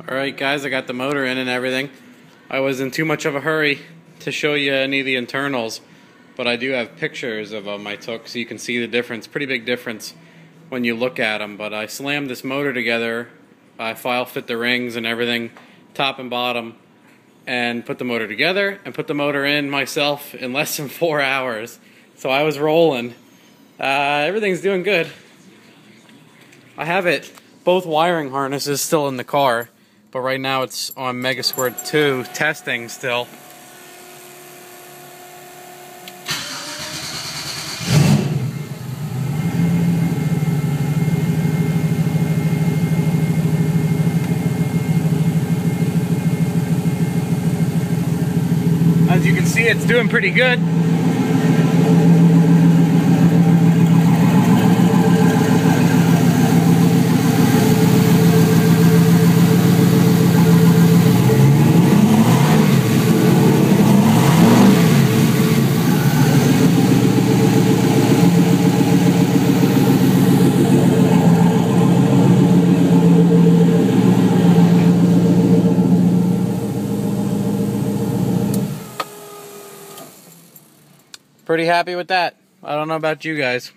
Alright guys, I got the motor in and everything. I was in too much of a hurry to show you any of the internals, but I do have pictures of them I took so you can see the difference. Pretty big difference when you look at them. But I slammed this motor together, I file fit the rings and everything, top and bottom, and put the motor together and put the motor in myself in less than 4 hours. So I was rolling. Everything's doing good. I have both wiring harnesses still in the car, but right now it's on microsquirt 2 testing still. As you can see, it's doing pretty good. Pretty happy with that. I don't know about you guys.